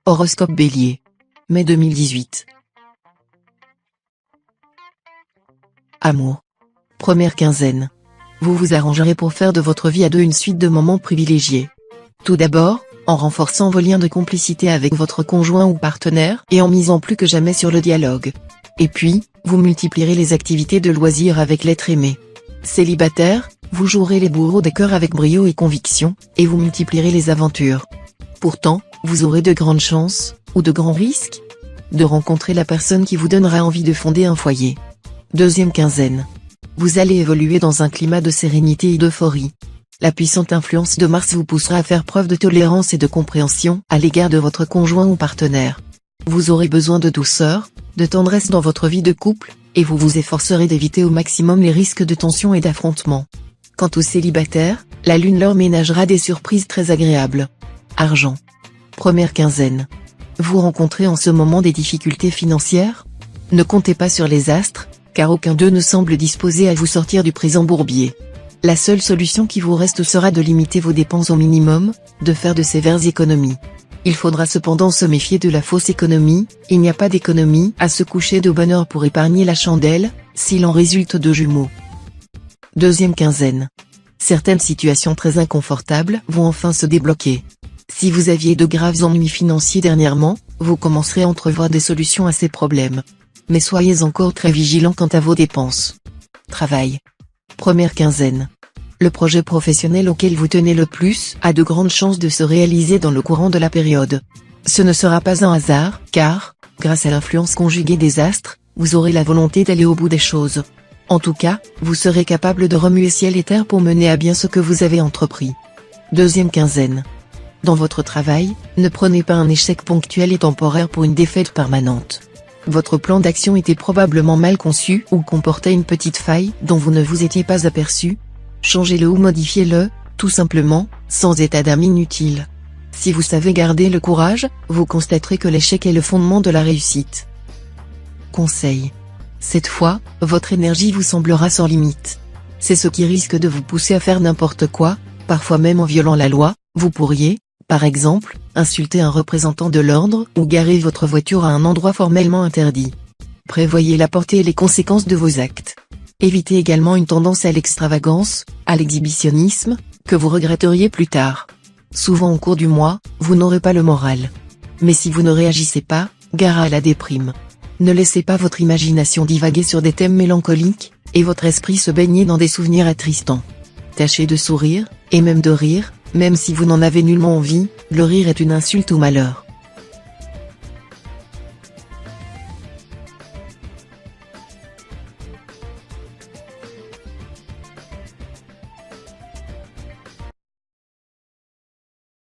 Horoscope Bélier. Mai 2018. Amour. Première quinzaine. Vous vous arrangerez pour faire de votre vie à deux une suite de moments privilégiés. Tout d'abord, en renforçant vos liens de complicité avec votre conjoint ou partenaire et en misant plus que jamais sur le dialogue. Et puis, vous multiplierez les activités de loisirs avec l'être aimé. Célibataire, vous jouerez les bourreaux des cœurs avec brio et conviction, et vous multiplierez les aventures. Pourtant, vous aurez de grandes chances, ou de grands risques, de rencontrer la personne qui vous donnera envie de fonder un foyer. Deuxième quinzaine. Vous allez évoluer dans un climat de sérénité et d'euphorie. La puissante influence de Mars vous poussera à faire preuve de tolérance et de compréhension à l'égard de votre conjoint ou partenaire. Vous aurez besoin de douceur, de tendresse dans votre vie de couple, et vous vous efforcerez d'éviter au maximum les risques de tension et d'affrontement. Quant aux célibataires, la lune leur ménagera des surprises très agréables. Argent. Première quinzaine. Vous rencontrez en ce moment des difficultés financières? Ne comptez pas sur les astres, car aucun d'eux ne semble disposé à vous sortir du présent bourbier. La seule solution qui vous reste sera de limiter vos dépenses au minimum, de faire de sévères économies. Il faudra cependant se méfier de la fausse économie, il n'y a pas d'économie à se coucher de bonne heure pour épargner la chandelle, s'il en résulte de jumeaux. Deuxième quinzaine. Certaines situations très inconfortables vont enfin se débloquer. Si vous aviez de graves ennuis financiers dernièrement, vous commencerez à entrevoir des solutions à ces problèmes. Mais soyez encore très vigilants quant à vos dépenses. Travail. Première quinzaine. Le projet professionnel auquel vous tenez le plus a de grandes chances de se réaliser dans le courant de la période. Ce ne sera pas un hasard, car, grâce à l'influence conjuguée des astres, vous aurez la volonté d'aller au bout des choses. En tout cas, vous serez capable de remuer ciel et terre pour mener à bien ce que vous avez entrepris. Deuxième quinzaine. Dans votre travail, ne prenez pas un échec ponctuel et temporaire pour une défaite permanente. Votre plan d'action était probablement mal conçu ou comportait une petite faille dont vous ne vous étiez pas aperçu. Changez-le ou modifiez-le, tout simplement, sans état d'âme inutile. Si vous savez garder le courage, vous constaterez que l'échec est le fondement de la réussite. Conseil. Cette fois, votre énergie vous semblera sans limite. C'est ce qui risque de vous pousser à faire n'importe quoi, parfois même en violant la loi. Vous pourriez, par exemple, insulter un représentant de l'ordre ou garer votre voiture à un endroit formellement interdit. Prévoyez la portée et les conséquences de vos actes. Évitez également une tendance à l'extravagance, à l'exhibitionnisme, que vous regretteriez plus tard. Souvent au cours du mois, vous n'aurez pas le moral. Mais si vous ne réagissez pas, gare à la déprime. Ne laissez pas votre imagination divaguer sur des thèmes mélancoliques, et votre esprit se baigner dans des souvenirs attristants. Tâchez de sourire, et même de rire, même si vous n'en avez nullement envie, le rire est une insulte au malheur.